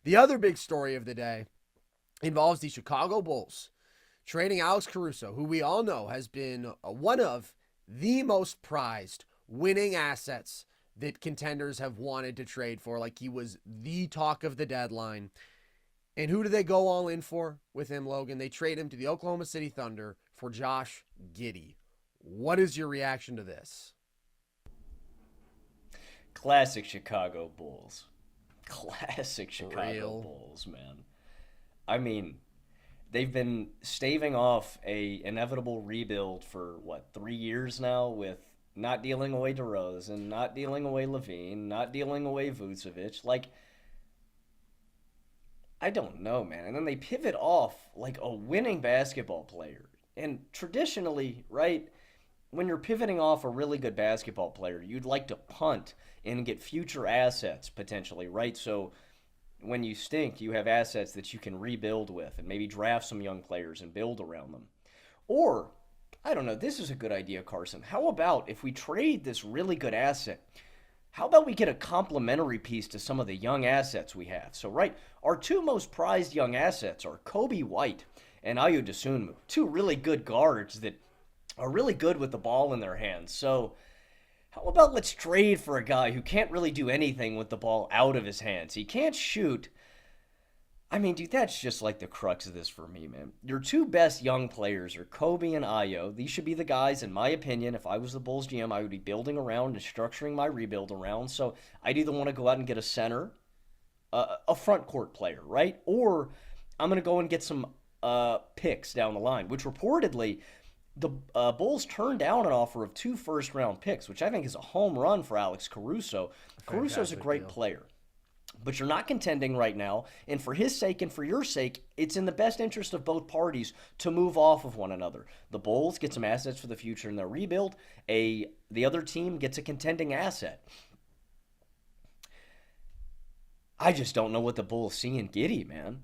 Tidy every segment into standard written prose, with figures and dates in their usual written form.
The other big story of the day involves the Chicago Bulls trading Alex Caruso, who we all know has been one of the most prized winning assets that contenders have wanted to trade for. Like, he was the talk of the deadline. And who do they go all in for with him, Logan? They trade him to the Oklahoma City Thunder for Josh Giddey. What is your reaction to this? Classic Chicago Bulls. Classic Chicago Real. Bulls, man. I mean, they've been staving off a inevitable rebuild for what, 3 years now, with not dealing away DeRozan, not dealing away Levine, not dealing away Vucevic. Like, I don't know, man. And then they pivot off like a winning basketball player. And traditionally, right, when you're pivoting off a really good basketball player, you'd like to punt and get future assets potentially, right? So when you stink, you have assets that you can rebuild with and maybe draft some young players and build around them. Or, I don't know, this is a good idea, Carson. How about if we trade this really good asset? How about we get a complementary piece to some of the young assets we have? So, right, our two most prized young assets are Kobe White and Ayo Dosunmu, two really good guards that are really good with the ball in their hands. So, how about let's trade for a guy who can't really do anything with the ball out of his hands? He can't shoot. I mean, dude, that's just like the crux of this for me, man. Your two best young players are Kobe and Ayo. These should be the guys, in my opinion. If I was the Bulls GM, I would be building around and structuring my rebuild around. So I'd either want to go out and get a center, a front court player, right? Or I'm going to go and get some picks down the line, which reportedly the Bulls turned down an offer of two first-round picks, which I think is a home run for Alex Caruso. Caruso's a Fantastic great deal. player, but you're not contending right now. And for his sake and for your sake, it's in the best interest of both parties to move off of one another. The Bulls get some assets for the future in their rebuild. The other team gets a contending asset. I just don't know what the Bulls see in Giddey, man.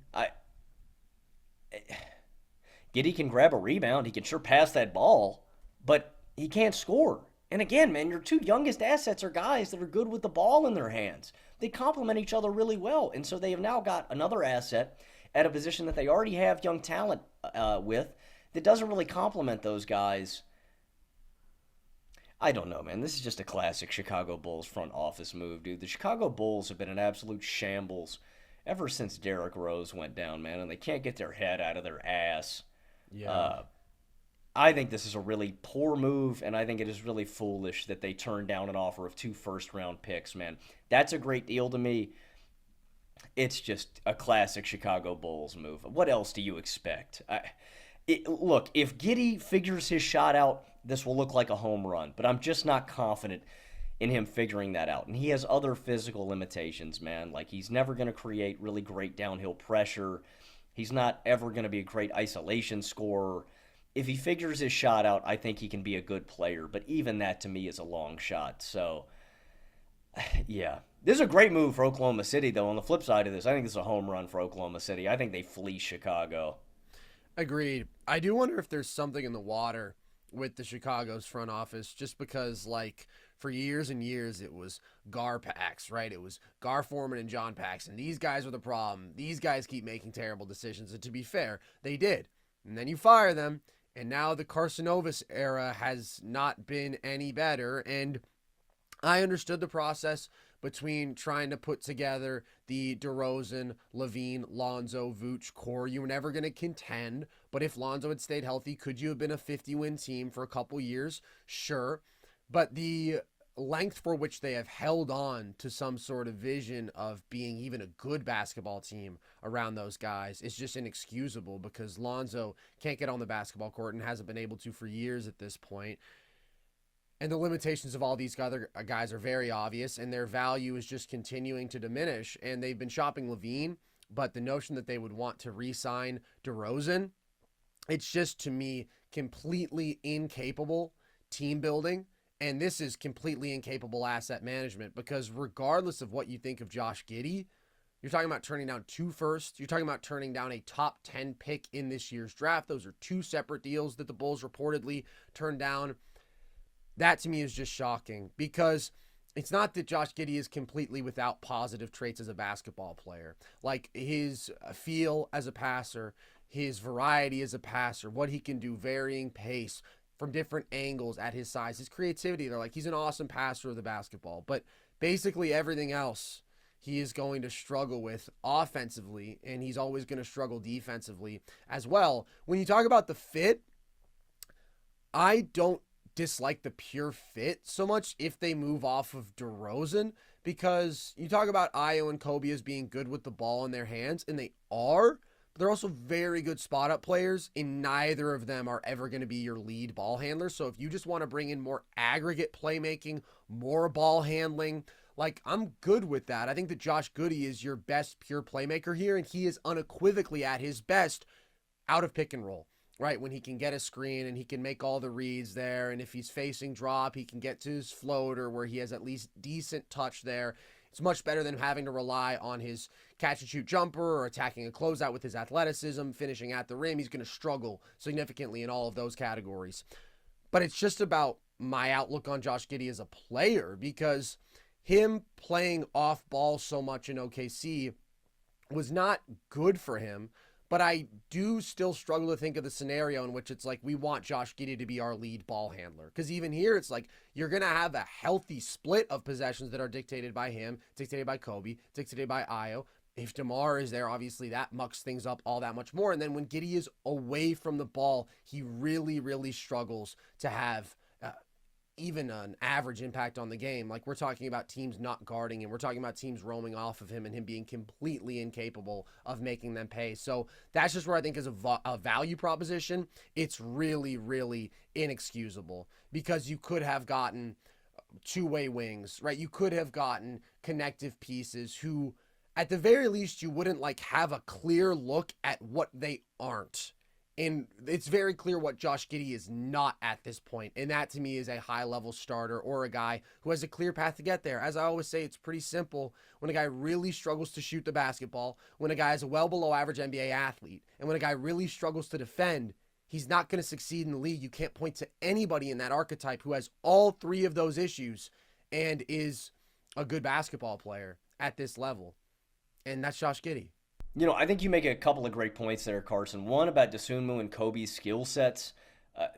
Giddey can grab a rebound. He can sure pass that ball, but he can't score. And again, man, your two youngest assets are guys that are good with the ball in their hands. They complement each other really well. And so they have now got another asset at a position that they already have young talent with that doesn't really complement those guys. I don't know, man. This is just a classic Chicago Bulls front office move, dude. The Chicago Bulls have been an absolute shambles ever since Derrick Rose went down, man, and they can't get their head out of their ass. Yeah. Uh, I think this is a really poor move, and I think it is really foolish that they turned down an offer of two first-round picks, man. That's a great deal to me. It's just a classic Chicago Bulls move. What else do you expect? Look, if Giddey figures his shot out, this will look like a home run, but I'm just not confident in him figuring that out. And he has other physical limitations, man. Like, he's never going to create really great downhill pressure. He's not ever going to be a great isolation scorer. If he figures his shot out, I think he can be a good player. But even that, to me, is a long shot. So, yeah. This is a great move for Oklahoma City, though. On the flip side of this, I think this is a home run for Oklahoma City. I think they flee Chicago. Agreed. I do wonder if there's something in the water with the Chicago's front office, just because, like, for years and years it was Gar Pax, right? It was Gar Forman and John Paxson. These guys are the problem. These guys keep making terrible decisions. And to be fair, they did. And then you fire them, and now the Carsonovas era has not been any better. And I understood the process between trying to put together the DeRozan, Levine, Lonzo, Vooch core. You were never going to contend, but if Lonzo had stayed healthy, could you have been a 50-win team for a couple years? Sure. But the length for which they have held on to some sort of vision of being even a good basketball team around those guys is just inexcusable, because Lonzo can't get on the basketball court and hasn't been able to for years at this point. And the limitations of all these other guys are very obvious, and their value is just continuing to diminish. And they've been shopping Levine, but the notion that they would want to re-sign DeRozan, it's just, to me, completely incapable team building. And this is completely incapable asset management, because regardless of what you think of Josh Giddey, you're talking about turning down two firsts. You're talking about turning down a top 10 pick in this year's draft. Those are two separate deals that the Bulls reportedly turned down. That to me is just shocking, because it's not that Josh Giddey is completely without positive traits as a basketball player. Like his feel as a passer, his variety as a passer, what he can do, varying pace from different angles at his size, his creativity. They're like, he's an awesome passer of the basketball. But basically everything else he is going to struggle with offensively, and he's always going to struggle defensively as well. When you talk about the fit, I don't dislike the pure fit so much if they move off of DeRozan, because you talk about Io and Kobe as being good with the ball in their hands, and they are, but they're also very good spot up players, and neither of them are ever going to be your lead ball handler. So if you just want to bring in more aggregate playmaking, more ball handling, like I'm good with that. I think that Josh Giddey is your best pure playmaker here, and he is unequivocally at his best out of pick and roll, right? When he can get a screen and he can make all the reads there. And if he's facing drop, he can get to his floater where he has at least decent touch there. It's much better than having to rely on his catch and shoot jumper or attacking a closeout with his athleticism, finishing at the rim. He's going to struggle significantly in all of those categories. But it's just about my outlook on Josh Giddey as a player, because him playing off ball so much in OKC was not good for him. But I do still struggle to think of the scenario in which it's like we want Josh Giddey to be our lead ball handler. Because even here, it's like you're going to have a healthy split of possessions that are dictated by him, dictated by Kobe, dictated by Io. If DeMar is there, obviously that mucks things up all that much more. And then when Giddey is away from the ball, he really, really struggles to have even an average impact on the game. Like we're talking about teams not guarding him. We're talking about teams roaming off of him and him being completely incapable of making them pay. So that's just where I think is a value proposition. It's really, really inexcusable, because you could have gotten two-way wings, right? You could have gotten connective pieces who, at the very least, you wouldn't like have a clear look at what they aren't. And it's very clear what Josh Giddey is not at this point. And that to me is a high-level starter or a guy who has a clear path to get there. As I always say, it's pretty simple. When a guy really struggles to shoot the basketball, when a guy is a well below average NBA athlete, and when a guy really struggles to defend, he's not going to succeed in the league. You can't point to anybody in that archetype who has all three of those issues and is a good basketball player at this level. And that's Josh Giddey. You know, I think you make a couple of great points there, Carson. One about Dosunmu and Kobe's skill sets.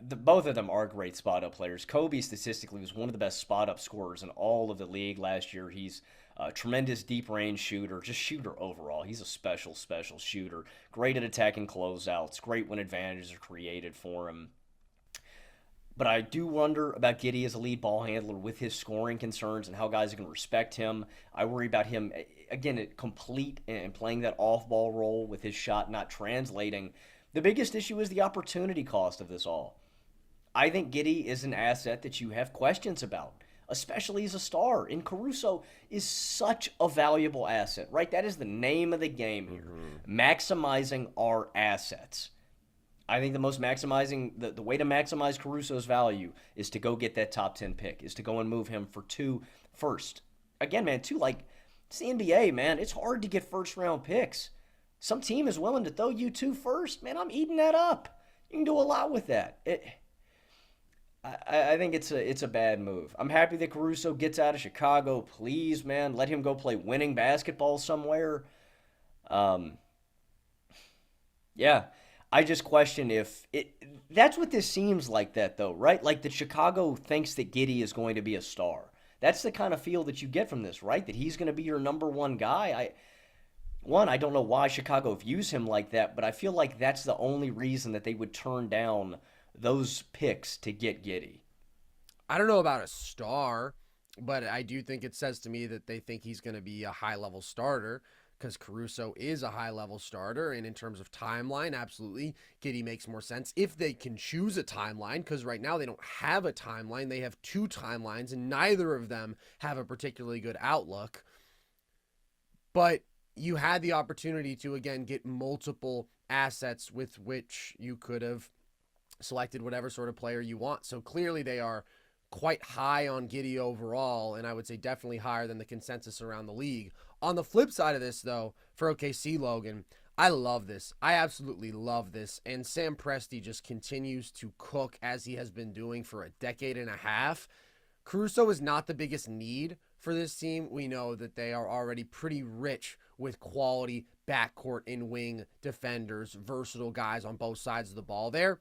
Both of them are great spot-up players. Kobe statistically was one of the best spot-up scorers in all of the league last year. He's a tremendous deep-range shooter, just shooter overall. He's a special, special shooter. Great at attacking closeouts. Great when advantages are created for him. But I do wonder about Giddey as a lead ball handler with his scoring concerns and how guys are going to respect him. I worry about him, again, complete and playing that off-ball role with his shot not translating. The biggest issue is the opportunity cost of this all. I think Giddey is an asset that you have questions about, especially as a star. And Caruso is such a valuable asset, right? That is the name of the game here. Maximizing our assets. I think the way to maximize Caruso's value is to go get that top 10 pick, is to go and move him for 2 first. Again, man, it's the NBA, man. It's hard to get first round picks. Some team is willing to throw you 2 first. Man, I'm eating that up. You can do a lot with that. I think it's a bad move. I'm happy that Caruso gets out of Chicago. Please, man, let him go play winning basketball somewhere. Yeah. I just question if that's what this seems like, that though, right? Like that Chicago thinks that Giddey is going to be a star. That's the kind of feel that you get from this, right? That he's going to be your number one guy. I don't know why Chicago views him like that, but I feel like that's the only reason that they would turn down those picks to get Giddey. I don't know about a star, but I do think it says to me that they think he's going to be a high-level starter, because Caruso is a high-level starter, and in terms of timeline, absolutely, Giddey makes more sense if they can choose a timeline, because right now they don't have a timeline. They have 2 timelines, and neither of them have a particularly good outlook. But you had the opportunity to, again, get multiple assets with which you could have selected whatever sort of player you want. So clearly they are quite high on Giddey overall, and I would say definitely higher than the consensus around the league. On the flip side of this, though, for OKC, Logan, I love this. I absolutely love this. And Sam Presti just continues to cook as he has been doing for a decade and a half. Caruso is not the biggest need for this team. We know that they are already pretty rich with quality backcourt and wing defenders, versatile guys on both sides of the ball there.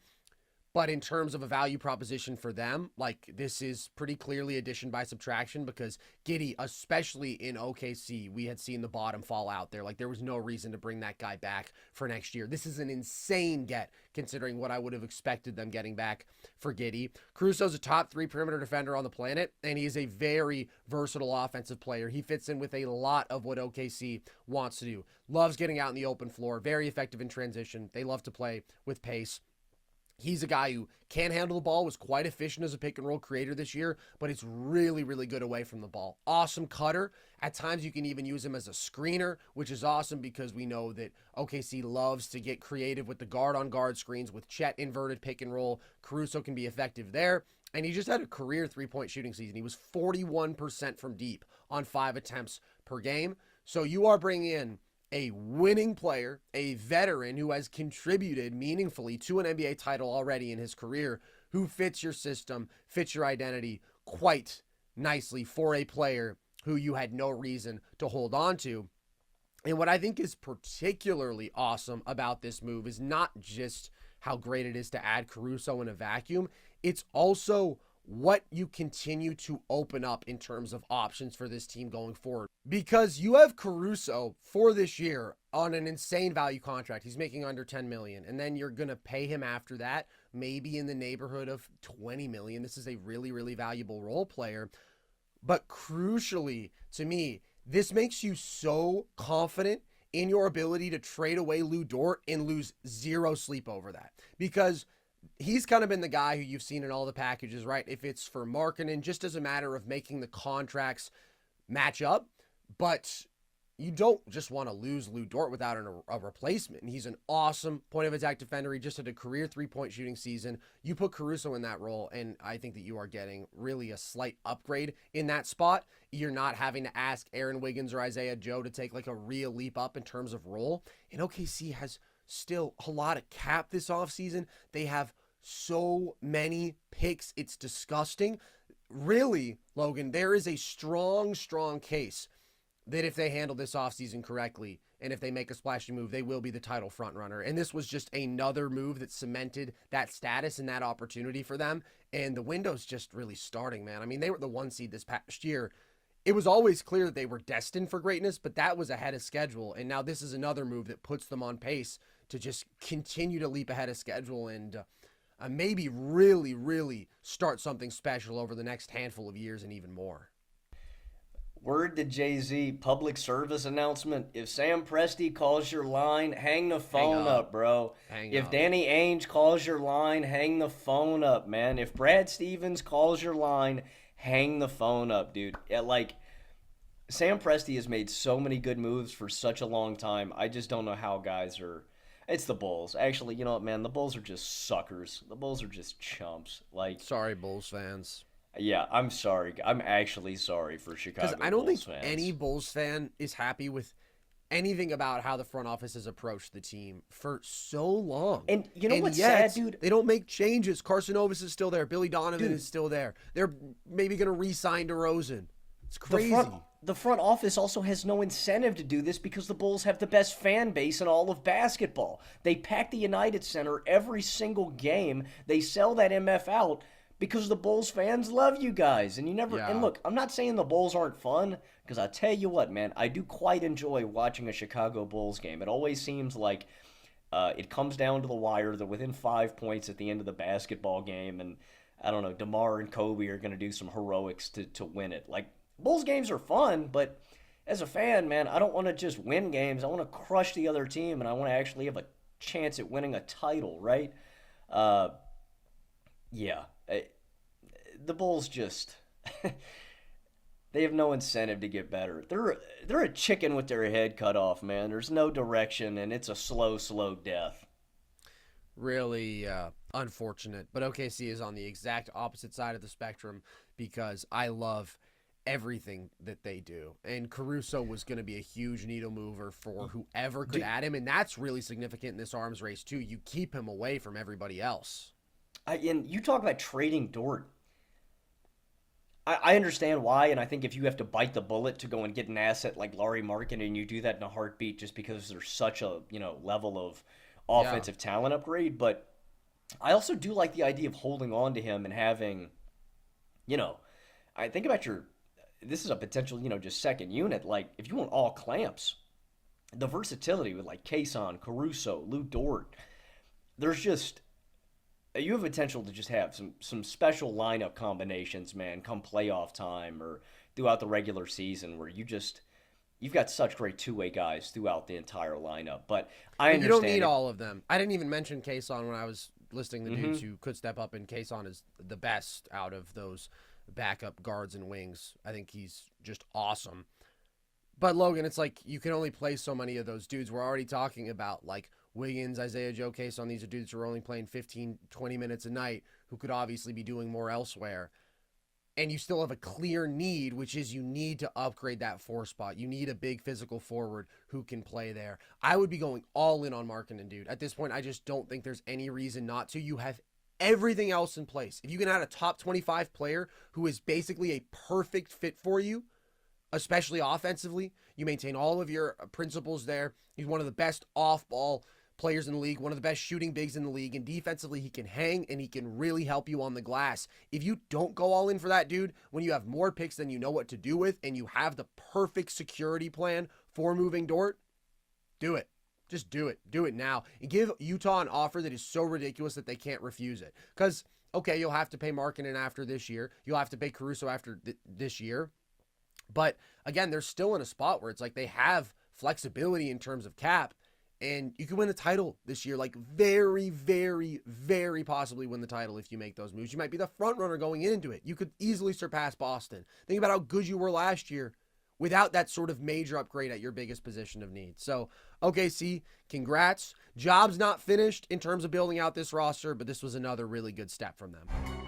But in terms of a value proposition for them, like this is pretty clearly addition by subtraction because Giddey, especially in OKC, we had seen the bottom fall out there. Like there was no reason to bring that guy back for next year. This is an insane get considering what I would have expected them getting back for Giddey. Caruso's a top 3 perimeter defender on the planet, and he is a very versatile offensive player. He fits in with a lot of what OKC wants to do. Loves getting out in the open floor, very effective in transition. They love to play with pace. He's a guy who can handle the ball, was quite efficient as a pick and roll creator this year, but it's really, really good away from the ball. Awesome cutter. At times you can even use him as a screener, which is awesome because we know that OKC loves to get creative with the guard on guard screens with Chet inverted pick and roll. Caruso can be effective there. And he just had a career 3-point shooting season. He was 41% from deep on 5 attempts per game. So you are bringing in a winning player, a veteran who has contributed meaningfully to an NBA title already in his career, who fits your system, fits your identity quite nicely for a player who you had no reason to hold on to. And what I think is particularly awesome about this move is not just how great it is to add Caruso in a vacuum, it's also what you continue to open up in terms of options for this team going forward. Because you have Caruso for this year on an insane value contract. He's making under $10 million. And then you're going to pay him after that, maybe in the neighborhood of $20 million. This is a really, really valuable role player. But crucially, to me, this makes you so confident in your ability to trade away Lou Dort and lose zero sleep over that. Because he's kind of been the guy who you've seen in all the packages, right? If it's for marketing, just as a matter of making the contracts match up, but you don't just want to lose Lou Dort without a replacement. And he's an awesome point of attack defender. He just had a career 3-point shooting season. You put Caruso in that role, and I think that you are getting really a slight upgrade in that spot. You're not having to ask Aaron Wiggins or Isaiah Joe to take like a real leap up in terms of role. And OKC has still a lot of cap this offseason. They have so many picks. It's disgusting. Really, Logan, there is a strong, strong case that if they handle this offseason correctly and if they make a splashy move, they will be the title frontrunner. And this was just another move that cemented that status and that opportunity for them. And the window's just really starting, man. I mean, they were the 1 seed this past year. It was always clear that they were destined for greatness, but that was ahead of schedule. And now this is another move that puts them on pace to just continue to leap ahead of schedule and maybe really, really start something special over the next handful of years and even more. Word to Jay-Z, public service announcement. If Sam Presti calls your line, hang the phone up, bro. If Danny Ainge calls your line, hang the phone up, man. If Brad Stevens calls your line, hang the phone up, dude. Yeah, like, Sam Presti has made so many good moves for such a long time. I just don't know how guys are... It's the Bulls. Actually, you know what, man? The Bulls are just suckers. The Bulls are just chumps. Like, sorry, Bulls fans. Yeah, I'm sorry. I'm actually sorry for Chicago Bulls fans. Because I don't think any Bulls fan is happy with anything about how the front office has approached the team for so long. And you know what's sad, dude? They don't make changes. Carson Ovis is still there. Billy Donovan is still there. They're maybe going to re-sign DeRozan. It's crazy. The front office also has no incentive to do this because the Bulls have the best fan base in all of basketball. They pack the United Center every single game. They sell that MF out because the Bulls fans love you guys. And you never... Yeah. And look, I'm not saying the Bulls aren't fun, because I tell you what, man, I do quite enjoy watching a Chicago Bulls game. It always seems like it comes down to the wire. They're within 5 points at the end of the basketball game, and I don't know, DeMar and Kobe are going to do some heroics to win it. Like, Bulls games are fun, but as a fan, man, I don't want to just win games. I want to crush the other team, and I want to actually have a chance at winning a title, right? Yeah. The Bulls just... they have no incentive to get better. They're a chicken with their head cut off, man. There's no direction, and it's a slow, slow death. Really unfortunate. But OKC is on the exact opposite side of the spectrum because I love everything that they do. And Caruso was going to be a huge needle mover for whoever could add him, and that's really significant in this arms race, too. You keep him away from everybody else. And you talk about trading Dort. I understand why, and I think if you have to bite the bullet to go and get an asset like Laurie Markin, and you do that in a heartbeat just because there's such a level of Yeah. offensive talent upgrade, but I also do like the idea of holding on to him and having, you know, I think about your this is a potential, just second unit. Like if you want all clamps, the versatility with like Kason, Caruso, Lou Dort, there's just you have potential to just have some special lineup combinations, man, come playoff time or throughout the regular season where you've got such great two-way guys throughout the entire lineup. But I But you don't need understand it. all of them. I didn't even mention Kason when I was listing the dudes Hmm. who could step up, and Kason is the best out of those backup guards and wings. I think he's just awesome. But Logan, it's like you can only play so many of those dudes. We're already talking about like Wiggins, Isaiah Joe, Kason. These are dudes who are only playing 15, 20 minutes a night who could obviously be doing more elsewhere. And you still have a clear need, which is you need to upgrade that four spot. You need a big physical forward who can play there. I would be going all in on Markkinen, dude. At this point, I just don't think there's any reason not to. You have everything else in place. If you can add a top 25 player who is basically a perfect fit for you, especially offensively, you maintain all of your principles there. He's one of the best off ball players in the league, one of the best shooting bigs in the league, and defensively he can hang and he can really help you on the glass. If you don't go all in for that dude, when you have more picks than you know what to do with and you have the perfect security plan for moving Dort, do it. Just do it. Do it now. And give Utah an offer that is so ridiculous that they can't refuse it. Because, okay, you'll have to pay Markkinen after this year. You'll have to pay Caruso after this year. But again, they're still in a spot where it's like they have flexibility in terms of cap, and you can win the title this year. Like very, very, very possibly win the title if you make those moves. You might be the front runner going into it. You could easily surpass Boston. Think about how good you were last year without that sort of major upgrade at your biggest position of need. So, OKC, congrats. Job's not finished in terms of building out this roster, but this was another really good step from them.